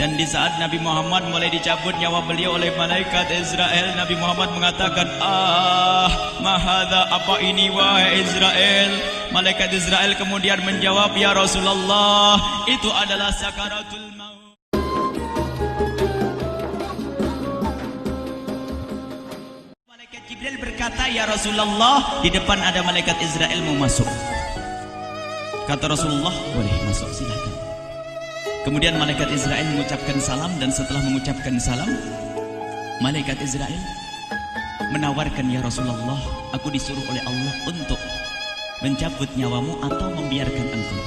Dan di saat Nabi Muhammad mulai dicabut nyawa beliau oleh malaikat Israel, Nabi Muhammad mengatakan, mahadha, apa ini wahai Israel? Malaikat Israel kemudian menjawab, ya Rasulullah, itu adalah sakaratul maut. Malaikat Jibril berkata, ya Rasulullah, di depan ada malaikat Israel mau masuk. Kata Rasulullah, boleh masuk, silakan. Kemudian malaikat Israel mengucapkan salam, dan setelah mengucapkan salam, malaikat Israel menawarkan, ya Rasulullah, aku disuruh oleh Allah untuk mencabut nyawamu atau membiarkan engkau.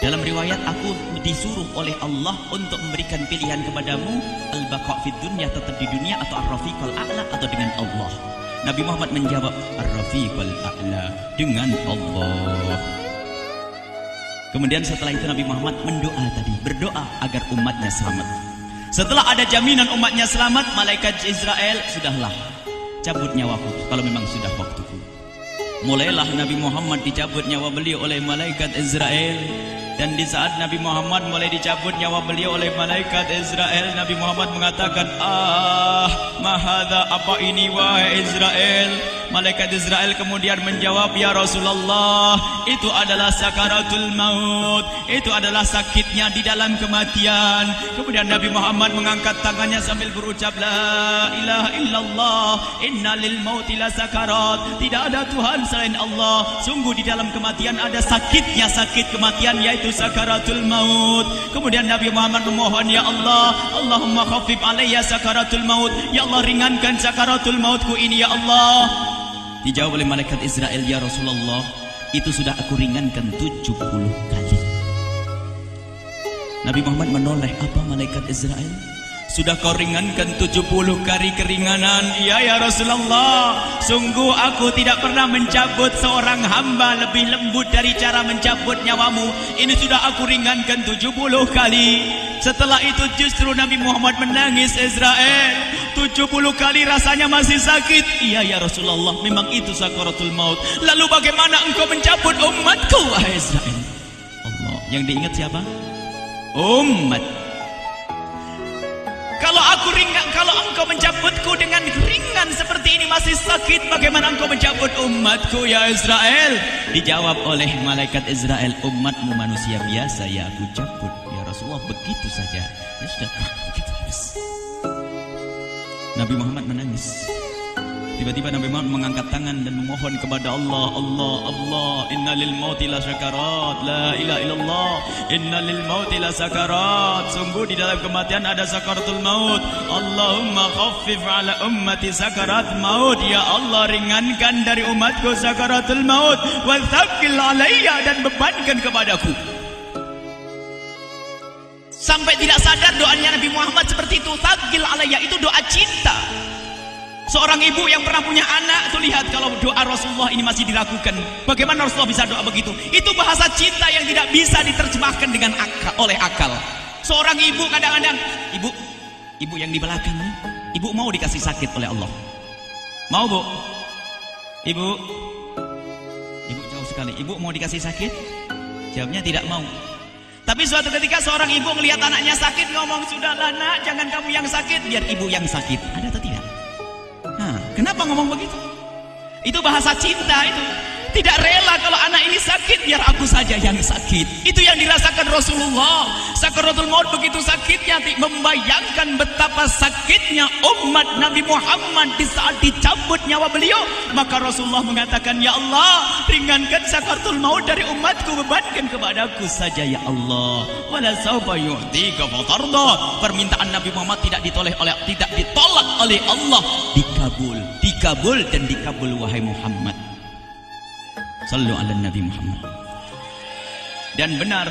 Dalam riwayat, aku disuruh oleh Allah untuk memberikan pilihan kepadamu, al-baqa' fid dunya, tetap di dunia, atau ar-rafiqal a'la, atau dengan Allah. Nabi Muhammad menjawab, ar-rafiqal a'la, dengan Allah. Kemudian setelah itu Nabi Muhammad berdoa agar umatnya selamat. Setelah ada jaminan umatnya selamat, malaikat Israel, sudahlah, cabut nyawaku kalau memang sudah waktuku. Mulailah Nabi Muhammad dicabut nyawa beliau oleh malaikat Israel. Dan di saat Nabi Muhammad mulai dicabut nyawa beliau oleh malaikat Israel, Nabi Muhammad mengatakan, mahadha, apa ini wahai Israel? Malaikat Israel kemudian menjawab, ya Rasulullah, itu adalah sakaratul maut, itu adalah sakitnya di dalam kematian. Kemudian Nabi Muhammad mengangkat tangannya sambil berucap, la ilaha illallah, inna lil mauti la sakarat, tidak ada Tuhan selain Allah, sungguh di dalam kematian ada sakitnya, sakit kematian, yaitu sakaratul maut. Kemudian Nabi Muhammad memohon, ya Allah, Allahumma khaffif alayya sakaratul maut, ya Allah, ringankan sakaratul mautku ini, ya Allah. Dijawab oleh malaikat Israel, ya Rasulullah, itu sudah aku ringankan 70 kali. Nabi Muhammad menoleh, apa malaikat Israel? Sudah kau ringankan 70 kali keringanan? Iya ya Rasulullah, sungguh aku tidak pernah mencabut seorang hamba lebih lembut dari cara mencabut nyawamu. Ini sudah aku ringankan 70 kali. Setelah itu justru Nabi Muhammad menangis, Israel, 70 kali rasanya masih sakit. Iya ya Rasulullah, memang itu sakaratul maut. Lalu bagaimana engkau mencabut umatku, wahai Israel? Allah, yang diingat siapa? Umat. Kalau engkau mencabutku dengan ringan seperti ini masih sakit, bagaimana engkau mencabut umatku, ya Israel? Dijawab oleh malaikat Israel, umatmu manusia biasa, ya aku cabut. Ya Rasulullah, begitu saja. Ya sudah, begitu habis. Nabi Muhammad menangis. Tiba-tiba Nabi Muhammad mengangkat tangan dan memohon kepada Allah, Allah, inna lil mauti la sakarat, la ilaha illallah, inna lil mauti la sakarat, sungguh di dalam kematian ada sakaratul maut. Allahumma khaffif ala ummati sakarat maut, ya Allah, ringankan dari umatku sakaratul maut, wa thaqqil alayya, dan bebankan kepadaku. Sampai tidak sadar doanya Nabi Muhammad seperti itu, thaqqil alayya, itu doa cinta. Seorang ibu yang pernah punya anak, tuh lihat kalau doa Rasulullah ini masih dilakukan. Bagaimana Rasulullah bisa doa begitu? Itu bahasa cinta yang tidak bisa diterjemahkan dengan oleh akal. Seorang ibu kadang-kadang, ibu yang di belakang, ibu mau dikasih sakit oleh Allah? Mau, Bu? Ibu jauh sekali. Ibu mau dikasih sakit? Jawabnya tidak mau. Tapi suatu ketika seorang ibu melihat anaknya sakit, ngomong, sudahlah nak, jangan kamu yang sakit, biar ibu yang sakit. Ada atau tidak? Kenapa ngomong begitu? Itu bahasa cinta itu. Tidak rela kalau anak ini sakit, biar aku saja yang sakit. Itu yang dirasakan Rasulullah. Sakaratul maut begitu sakitnya, membayangkan betapa sakitnya umat Nabi Muhammad di saat dicabut nyawa beliau. Maka Rasulullah mengatakan, ya Allah, ringankan sakaratul maut dari umatku, bebankan kepadaku saja, ya Allah. Wala sawfa yu'tika fatarda. Permintaan Nabi Muhammad tidak ditolak oleh Allah, dikabul dan dikabul, wahai Muhammad. Sallu ala Nabi Muhammad. Dan benar,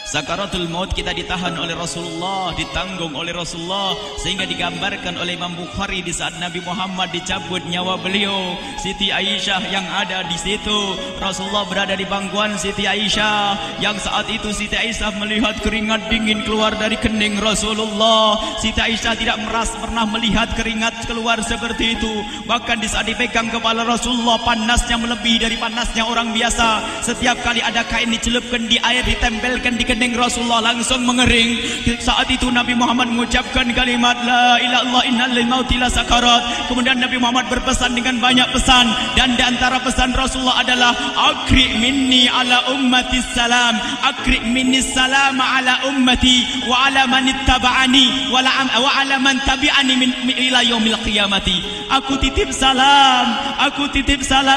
sakaratul maut kita ditahan oleh Rasulullah, ditanggung oleh Rasulullah, sehingga digambarkan oleh Imam Bukhari di saat Nabi Muhammad dicabut nyawa beliau, Siti Aisyah yang ada di situ. Rasulullah berada di pangkuan Siti Aisyah, yang saat itu Siti Aisyah melihat keringat dingin keluar dari kening Rasulullah. Siti Aisyah tidak pernah melihat keringat keluar seperti itu. Bahkan di saat dipegang kepala Rasulullah, panasnya melebihi dari panasnya orang biasa. Setiap kali ada kain dicelupkan di air, ditempelkan di kening Rasulullah langsung mengering. Saat itu Nabi Muhammad mengucapkan kalimat la ilaha illallah innal mauti lasakarat. Kemudian Nabi Muhammad berpesan dengan banyak pesan, dan di antara pesan Rasulullah adalah akri minni ala ummati salam, akri minni salam ala ummati wa ala man ittaba'ani wa ala man tabi'ani min ila yaumil qiyamati. Aku titip salam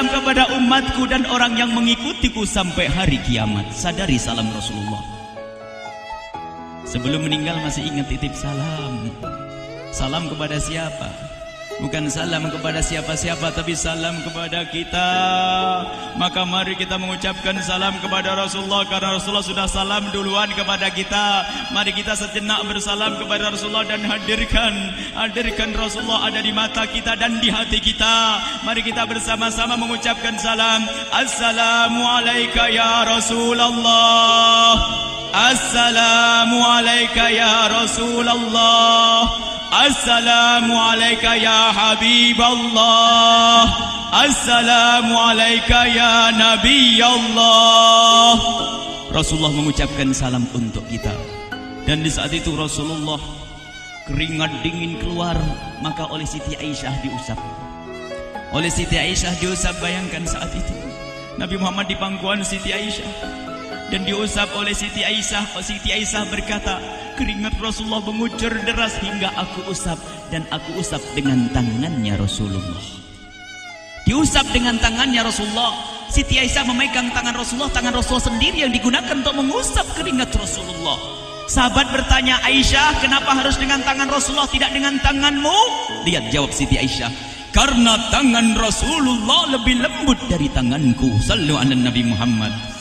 kepada umatku dan orang yang mengikutiku sampai hari kiamat. Sadari salam Rasulullah. Sebelum meninggal masih ingat titip salam. Salam kepada siapa? Bukan salam kepada siapa-siapa, tapi salam kepada kita. Maka mari kita mengucapkan salam kepada Rasulullah, karena Rasulullah sudah salam duluan kepada kita. Mari kita sejenak bersalam kepada Rasulullah dan hadirkan Rasulullah ada di mata kita dan di hati kita. Mari kita bersama-sama mengucapkan salam. Assalamualaikum ya Rasulullah. Assalamualaikum ya Rasulullah. Assalamualaikum ya Habiballah. Assalamualaikum ya Nabi Allah. Rasulullah mengucapkan salam untuk kita. Dan di saat itu Rasulullah keringat dingin keluar, maka oleh Siti Aisyah diusap. Oleh Siti Aisyah diusap, bayangkan saat itu Nabi Muhammad di pangkuan Siti Aisyah dan diusap oleh Siti Aisyah. Siti Aisyah berkata, keringat Rasulullah mengucur deras hingga aku usap, dan aku usap dengan tangannya Rasulullah. Diusap dengan tangannya Rasulullah. Siti Aisyah memegang tangan Rasulullah sendiri yang digunakan untuk mengusap keringat Rasulullah. Sahabat bertanya, Aisyah, kenapa harus dengan tangan Rasulullah tidak dengan tanganmu? Lihat jawab Siti Aisyah, karena tangan Rasulullah lebih lembut dari tanganku. Sallu ala Nabi Muhammad.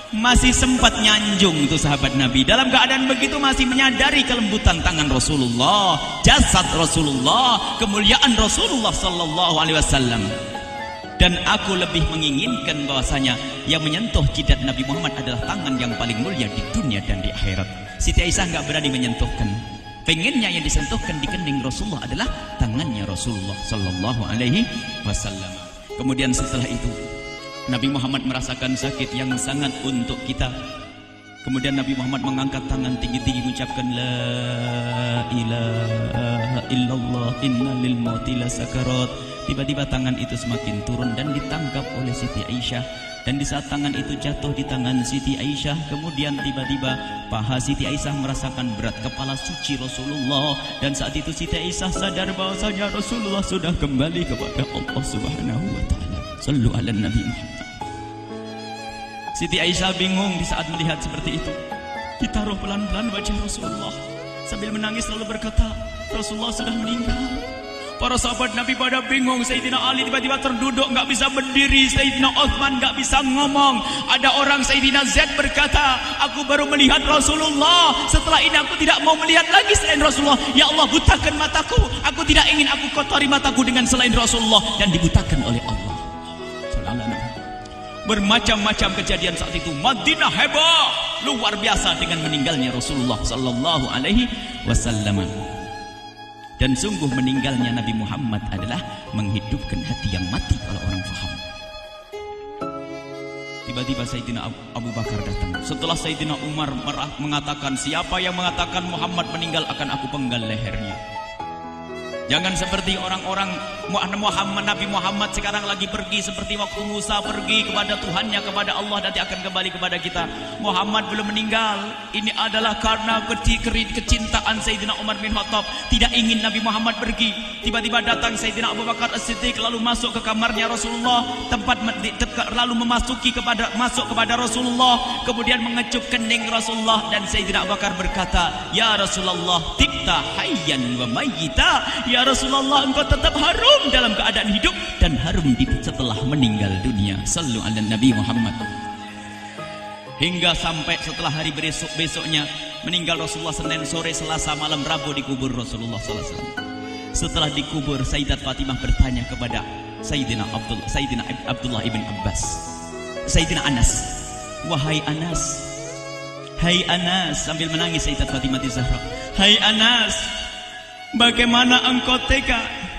Masih sempat nyanjung itu sahabat Nabi. Dalam keadaan begitu masih menyadari kelembutan tangan Rasulullah, jasad Rasulullah, kemuliaan Rasulullah sallallahu alaihi wasallam. Dan aku lebih menginginkan bahwasanya yang menyentuh jidat Nabi Muhammad adalah tangan yang paling mulia di dunia dan di akhirat. Siti Aisyah enggak berani menyentuhkan. Pengennya yang disentuhkan di kening Rasulullah adalah tangannya Rasulullah sallallahu alaihi wasallam. Kemudian setelah itu Nabi Muhammad merasakan sakit yang sangat untuk kita. Kemudian Nabi Muhammad mengangkat tangan tinggi-tinggi mengucapkan la ilaha illallah innal mauti lasakarat. Tiba-tiba tangan itu semakin turun dan ditangkap oleh Siti Aisyah. Dan di saat tangan itu jatuh di tangan Siti Aisyah, kemudian tiba-tiba paha Siti Aisyah merasakan berat kepala suci Rasulullah. Dan saat itu Siti Aisyah sadar bahwasanya Rasulullah sudah kembali kepada Allah Subhanahu wa taala. Sallu ala Nabi Muhammad. Siti Aisyah bingung di saat melihat seperti itu. Ditaruh pelan-pelan wajah Rasulullah. Sambil menangis lalu berkata, Rasulullah sudah meninggal. Para sahabat Nabi pada bingung. Sayyidina Ali tiba-tiba terduduk, nggak bisa berdiri. Sayyidina Uthman nggak bisa ngomong. Ada orang Sayyidina Zaid berkata, aku baru melihat Rasulullah. Setelah ini aku tidak mau melihat lagi selain Rasulullah. Ya Allah, butakan mataku. Aku tidak ingin aku kotori mataku dengan selain Rasulullah. Dan dibutakan oleh Allah. Bermacam-macam kejadian saat itu. Madinah heboh, luar biasa dengan meninggalnya Rasulullah sallallahu alaihi wasallam. Dan sungguh meninggalnya Nabi Muhammad adalah menghidupkan hati yang mati kalau orang faham. Tiba-tiba Sayyidina Abu Bakar datang. Setelah Sayyidina Umar mengatakan, siapa yang mengatakan Muhammad meninggal akan aku penggal lehernya. Jangan seperti orang-orang Nabi Muhammad sekarang lagi pergi seperti waktu Musa pergi kepada Tuhannya, kepada Allah, nanti akan kembali kepada kita. Muhammad belum meninggal. Ini adalah karena kecintaan Sayyidina Umar bin Khattab, tidak ingin Nabi Muhammad pergi. Tiba-tiba datang Sayyidina Abu Bakar As-Siddiq lalu masuk ke kamarnya Rasulullah, lalu masuk kepada Rasulullah, kemudian mengecup kening Rasulullah. Dan Sayyidina Abu Bakar berkata, ya Rasulullah, tibta hayyan wa mayyita. Ya Rasulullah, engkau tetap harum dalam keadaan hidup dan harum setelah meninggal dunia. Sallu ala Nabi Muhammad. Hingga sampai setelah hari besoknya meninggal Rasulullah, Senin sore, Selasa malam, Rabu dikubur Rasulullah sallallahu alaihi wasallam. Setelah dikubur, Sayyidat Fatimah bertanya kepada Sayyidina Abdullah ibn Abbas, Sayyidina Anas, wahai Anas, hai Anas, sambil menangis Sayyidat Fatimah Zahra, hai Anas, bagaimana engkau tega?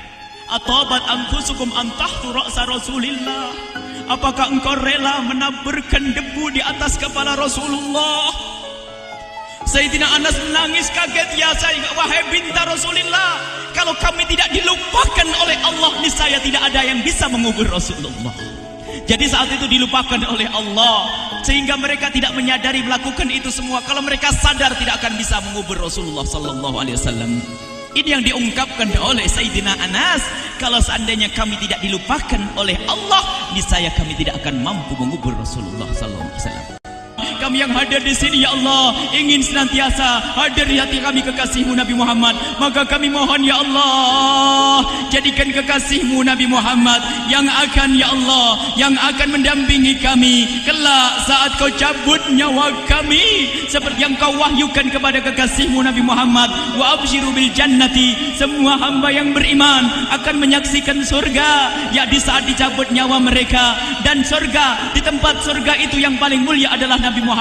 Atabat anfusukum antahtu ra'sa Rasulillah. Apakah engkau rela menaburkan debu di atas kepala Rasulullah? Sayyidina Anas menangis kaget, ya wahai binta Rasulullah, kalau kami tidak dilupakan oleh Allah, niscaya tidak ada yang bisa mengubur Rasulullah. Jadi saat itu dilupakan oleh Allah, sehingga mereka tidak menyadari melakukan itu semua. Kalau mereka sadar, tidak akan bisa mengubur Rasulullah sallallahu alaihi wasallam. Ini yang diungkapkan oleh Sayyidina Anas, kalau seandainya kami tidak dilupakan oleh Allah, niscaya kami tidak akan mampu mengubur Rasulullah sallallahu alaihi wasallam. Kami yang hadir di sini, ya Allah, ingin senantiasa hadir di hati kami kekasih-Mu Nabi Muhammad. Maka kami mohon, ya Allah, jadikan kekasih-Mu Nabi Muhammad yang akan, ya Allah, yang akan mendampingi kami kelak saat Kau cabut nyawa kami, seperti yang Kau wahyukan kepada kekasih-Mu Nabi Muhammad. Wa absyiru bil jannati, semua hamba yang beriman akan menyaksikan surga, ya di saat dicabut nyawa mereka. Dan surga, di tempat surga itu yang paling mulia adalah Nabi Muhammad.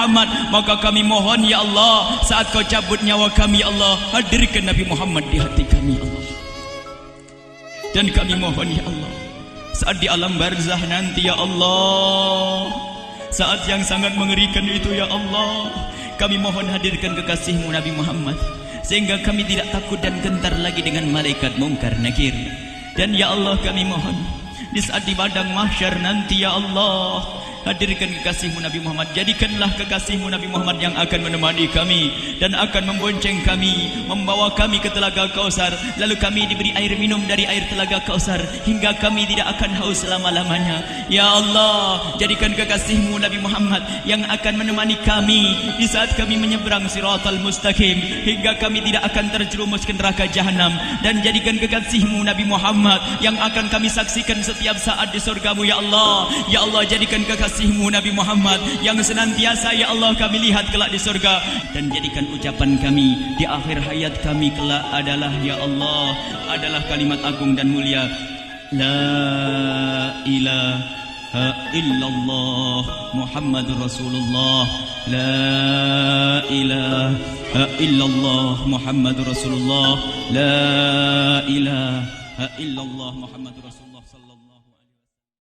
Maka kami mohon, ya Allah, saat Kau cabut nyawa kami, ya Allah, hadirkan Nabi Muhammad di hati kami, ya Allah. Dan kami mohon, ya Allah, saat di alam barzah nanti, ya Allah, saat yang sangat mengerikan itu, ya Allah, kami mohon hadirkan kekasih-Mu Nabi Muhammad, sehingga kami tidak takut dan gentar lagi dengan malaikat mungkar nakir. Dan ya Allah, kami mohon di saat di padang mahsyar nanti, ya Allah, hadirkan kekasih-Mu Nabi Muhammad. Jadikanlah kekasih-Mu Nabi Muhammad yang akan menemani kami dan akan membonceng kami, membawa kami ke telaga Kausar. Lalu kami diberi air minum dari air telaga Kausar hingga kami tidak akan haus selama-lamanya. Ya Allah, jadikan kekasih-Mu Nabi Muhammad yang akan menemani kami di saat kami menyeberang Siratal Mustaqim hingga kami tidak akan terjerumus ke neraka Jahanam. Dan jadikan kekasih-Mu Nabi Muhammad yang akan kami saksikan setiap saat di surga-Mu, ya Allah. Ya Allah, jadikan kekasih-Mu Nabi Muhammad yang senantiasa, ya Allah, kami lihat kelak di surga. Dan jadikan ucapan kami di akhir hayat kami kelak adalah, ya Allah, adalah kalimat agung dan mulia, La ilaha illallah Muhammadur Rasulullah. La ilaha illallah Muhammadur Rasulullah. La ilaha illallah Muhammadur Rasulullah.